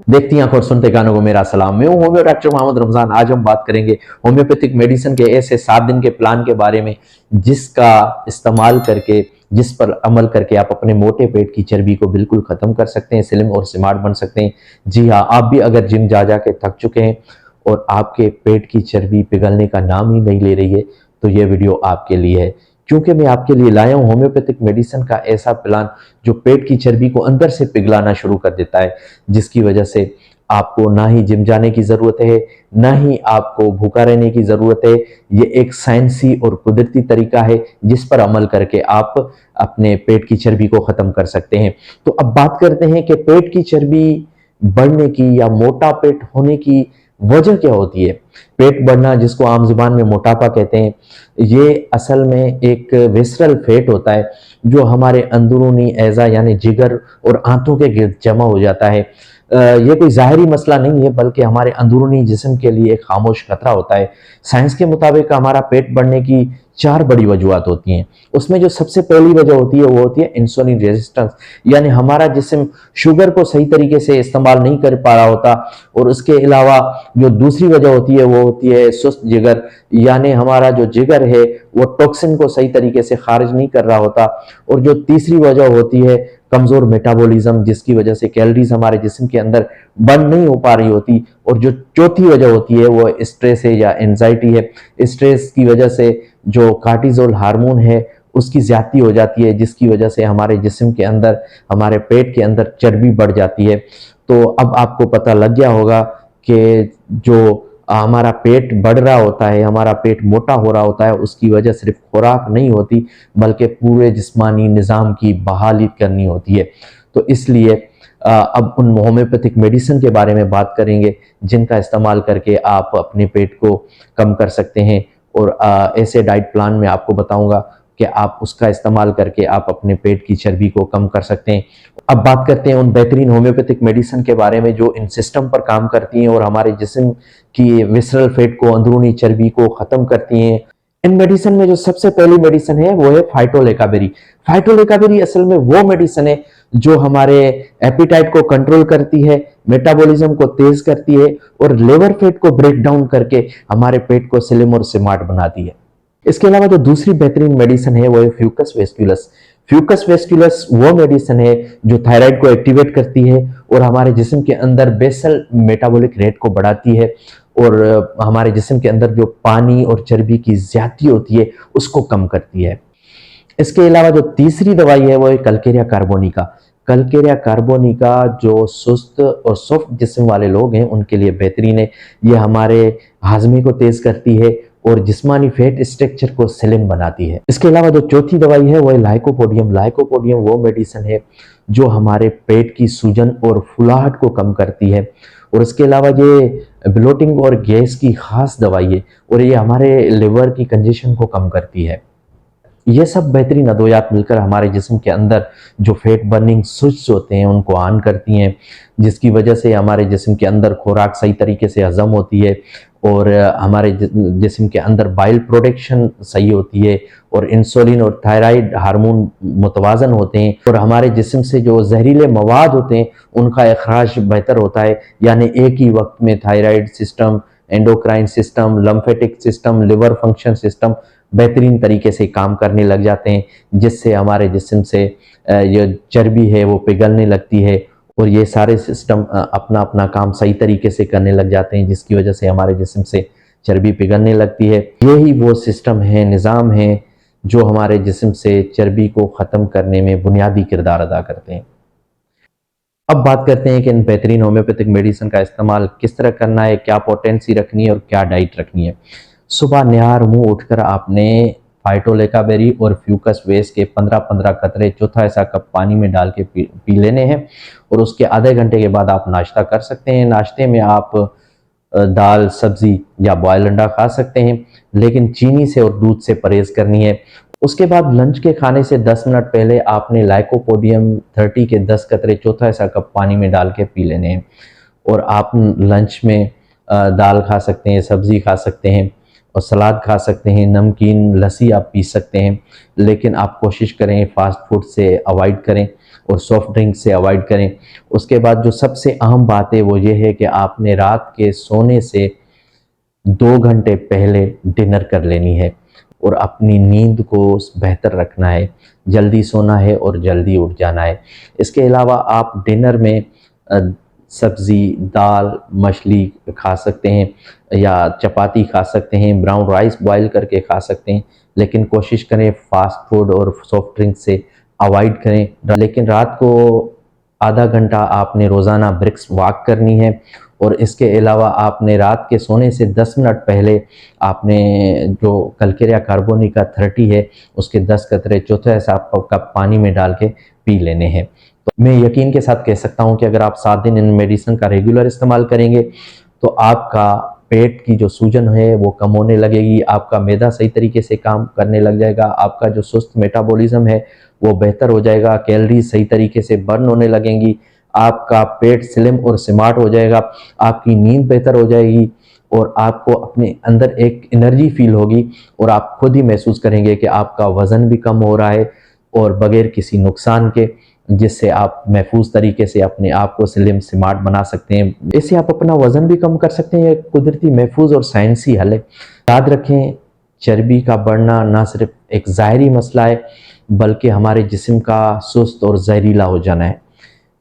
देखती आंखों और सुनते कानों को मेरा सलाम। मैं हूं होम्यो डॉक्टर मोहम्मद रमजान। आज हम बात करेंगे होम्योपैथिक मेडिसिन के ऐसे 7 दिन के प्लान के बारे में जिसका इस्तेमाल करके, जिस पर अमल करके आप अपने मोटे पेट की चर्बी को बिल्कुल खत्म कर सकते हैं, स्लिम और स्मार्ट बन सकते हैं। जी हाँ, आप भी अगर जिम जा जा के थक चुके हैं और आपके पेट की चर्बी पिघलने का नाम ही नहीं ले रही है, तो ये वीडियो आपके लिए है। क्योंकि मैं आपके लिए लाया हूं होम्योपैथिक मेडिसिन का ऐसा प्लान जो पेट की चर्बी को अंदर से पिघलाना शुरू कर देता है, जिसकी वजह से आपको ना ही जिम जाने की जरूरत है, ना ही आपको भूखा रहने की जरूरत है। ये एक साइंसी और कुदरती तरीका है जिस पर अमल करके आप अपने पेट की चर्बी को खत्म कर सकते हैं। तो अब बात करते हैं कि पेट की चर्बी बढ़ने की या मोटा पेट होने की वजह क्या होती है। पेट बढ़ना, जिसको आम जुबान में मोटापा कहते हैं, ये असल में एक विसरल फैट होता है जो हमारे अंदरूनी एजा यानी जिगर और आंतों के गिर्द जमा हो जाता है। ये कोई ज़ाहिरी मसला नहीं है, बल्कि हमारे अंदरूनी जिस्म के लिए एक खामोश खतरा होता है। साइंस के मुताबिक हमारा पेट बढ़ने की 4 बड़ी वजूहत होती हैं। उसमें जो सबसे पहली वजह होती है वो होती है इंसुलिन रेजिस्टेंस, यानी हमारा जिस्म शुगर को सही तरीके से इस्तेमाल नहीं कर पा रहा होता। और उसके अलावा जो दूसरी वजह होती है वो होती है सुस्त जिगर, यानी हमारा जो जिगर है वो टॉक्सिन को सही तरीके से खारिज नहीं कर रहा होता। और जो तीसरी वजह होती है कमजोर मेटाबॉलिज्म, जिसकी वजह से कैलोरीज हमारे जिस्म के अंदर बर्न नहीं हो पा रही होती। और जो चौथी वजह होती है वो स्ट्रेस है या एंजाइटी है। स्ट्रेस की वजह से जो कार्टिसोल हार्मोन है उसकी ज्यादती हो जाती है, जिसकी वजह से हमारे जिस्म के अंदर, हमारे पेट के अंदर चर्बी बढ़ जाती है। तो अब आपको पता लग गया होगा कि जो हमारा पेट बढ़ रहा होता है, हमारा पेट मोटा हो रहा होता है, उसकी वजह सिर्फ खुराक नहीं होती बल्कि पूरे जिस्मानी निज़ाम की बहाली करनी होती है। तो इसलिए अब उन होम्योपैथिक मेडिसिन के बारे में बात करेंगे जिनका इस्तेमाल करके आप अपने पेट को कम कर सकते हैं। और ऐसे डाइट प्लान में आपको बताऊंगा कि आप उसका इस्तेमाल करके आप अपने पेट की चर्बी को कम कर सकते हैं। अब बात करते हैं उन बेहतरीन होम्योपैथिक मेडिसिन के बारे में जो इन सिस्टम पर काम करती हैं और हमारे जिस्म की विसरल फैट को, अंदरूनी चर्बी को ख़त्म करती हैं। इन मेडिसिन में जो सबसे पहली मेडिसिन है वो है फाइटोलेकाबेरी। फाइटोलेकाबेरी असल में वो मेडिसिन है जो हमारे एपिटाइट को कंट्रोल करती है, मेटाबॉलिज्म को तेज करती है और लिवर फैट को ब्रेक डाउन करके हमारे पेट को स्लिम और स्मार्ट बनाती है। इसके अलावा जो दूसरी बेहतरीन मेडिसिन है वो है फ्यूकस वेस्क्यूलस। फ्यूकस वेस्क्यूलस वो मेडिसिन है जो थायराइड को एक्टिवेट करती है और हमारे जिस्म के अंदर बेसल मेटाबॉलिक रेट को बढ़ाती है और हमारे जिस्म के अंदर जो पानी और चर्बी की ज्यादती होती है उसको कम करती है। इसके अलावा जो तीसरी दवाई है वो है कलकेरिया कार्बोनिका। कलकेरिया कार्बोनिका जो सुस्त और सॉफ्ट जिस्म वाले लोग हैं उनके लिए बेहतरीन है। ये हमारे हाजमे को तेज करती है और जिस्मानी फैट स्ट्रक्चर को स्लिम बनाती है। इसके अलावा जो चौथी दवाई है वो है लाइकोपोडियम। लाइकोपोडियम वो मेडिसिन है जो हमारे पेट की सूजन और फुलाहट को कम करती है। और इसके अलावा ये ब्लोटिंग और गैस की खास दवाई है और ये हमारे लिवर की कंजेशन को कम करती है। ये सब बेहतरीन अद्वियात मिलकर हमारे जिस्म के अंदर जो फैट बर्निंग स्विच होते हैं उनको ऑन करती हैं, जिसकी वजह से हमारे जिस्म के अंदर खुराक सही तरीके से हजम होती है और हमारे जिस्म के अंदर बाइल प्रोडक्शन सही होती है और इंसुलिन और थायराइड हार्मोन मुतवाजन होते हैं और हमारे जिस्म से जो जहरीले मवाद होते हैं उनका अखराज बेहतर होता है। यानी एक ही वक्त में thyroid system, endocrine system, lymphatic system, liver function system बेहतरीन तरीके से काम करने लग जाते हैं, जिससे हमारे जिस्म से ये चर्बी है वो पिघलने लगती है और ये सारे सिस्टम अपना अपना काम सही तरीके से करने लग जाते हैं, जिसकी वजह से हमारे जिस्म से चर्बी पिघलने लगती है। यही वो सिस्टम है, निज़ाम है जो हमारे जिस्म से चर्बी को ख़त्म करने में बुनियादी किरदार अदा करते हैं। अब बात करते हैं कि इन बेहतरीन होम्योपैथिक मेडिसिन का इस्तेमाल किस तरह करना है, क्या पोटेंसी रखनी है और क्या डाइट रखनी है। सुबह निहार मुंह उठकर आपने फाइटोलेकाबेरी और फ्यूकस वेस के 15-15 कतरे चौथा ऐसा कप पानी में डाल के पी लेने हैं और उसके आधे घंटे के बाद आप नाश्ता कर सकते हैं। नाश्ते में आप दाल, सब्जी या बॉयल अंडा खा सकते हैं, लेकिन चीनी से और दूध से परहेज करनी है। उसके बाद लंच के खाने से 10 मिनट पहले आपने लाइकोपोडियम 30 के 10 कतरे चौथा ऐसा कप पानी में डाल के पी लेने हैं और आप लंच में दाल खा सकते हैं, सब्जी खा सकते हैं और सलाद खा सकते हैं, नमकीन लस्सी आप पी सकते हैं, लेकिन आप कोशिश करें फास्ट फूड से अवॉइड करें और सॉफ्ट ड्रिंक से अवॉइड करें। उसके बाद जो सबसे अहम बात है वो ये है कि आपने रात के सोने से 2 घंटे पहले डिनर कर लेनी है और अपनी नींद को बेहतर रखना है, जल्दी सोना है और जल्दी उठ जाना है। इसके अलावा आप डिनर में सब्ज़ी, दाल, मछली खा सकते हैं या चपाती खा सकते हैं, ब्राउन राइस बॉयल करके खा सकते हैं, लेकिन कोशिश करें फास्ट फूड और सॉफ्ट ड्रिंक से अवॉइड करें। लेकिन रात को आधा घंटा आपने रोज़ाना ब्रिक्स वॉक करनी है और इसके अलावा आपने रात के सोने से 10 मिनट पहले आपने जो कलकेरिया कार्बोनिका 30 है उसके 10 कतरे चौथे कप पानी में डाल के पी लेने हैं। तो मैं यकीन के साथ कह सकता हूं कि अगर आप 7 दिन इन मेडिसिन का रेगुलर इस्तेमाल करेंगे तो आपका पेट की जो सूजन है वो कम होने लगेगी, आपका मैदा सही तरीके से काम करने लग जाएगा, आपका जो सुस्त मेटाबॉलिज्म है वो बेहतर हो जाएगा, कैलोरीज सही तरीके से बर्न होने लगेंगी, आपका पेट स्लिम और स्मार्ट हो जाएगा, आपकी नींद बेहतर हो जाएगी और आपको अपने अंदर एक एनर्जी फील होगी और आप खुद ही महसूस करेंगे कि आपका वज़न भी कम हो रहा है और बगैर किसी नुकसान के, जिससे आप महफूज तरीके से अपने आप को स्लिम स्मार्ट बना सकते हैं। इससे आप अपना वज़न भी कम कर सकते हैं। कुदरती महफूज और साइंसी हल है। याद रखें, चर्बी का बढ़ना ना सिर्फ एक ज़ाहरी मसला है बल्कि हमारे जिस्म का सुस्त और जहरीला हो जाना है।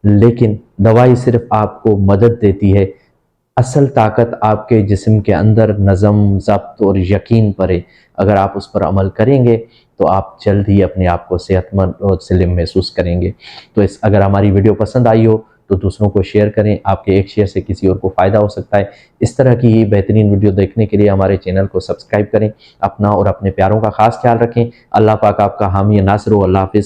लेकिन दवाई सिर्फ आपको मदद देती है, असल ताकत आपके जिस्म के अंदर नज़म, ज़ब्त और यकीन पर है। अगर आप उस पर अमल करेंगे तो आप जल्द ही अपने आप को सेहतमंद और स्लिम महसूस करेंगे। तो अगर हमारी वीडियो पसंद आई हो तो दूसरों को शेयर करें, आपके एक शेयर से किसी और को फ़ायदा हो सकता है। इस तरह की ही बेहतरीन वीडियो देखने के लिए हमारे चैनल को सब्सक्राइब करें। अपना और अपने प्यारों का खास ख्याल रखें। अल्लाह पाक आपका हामी नासिर हो। अल्लाह हाफिज़।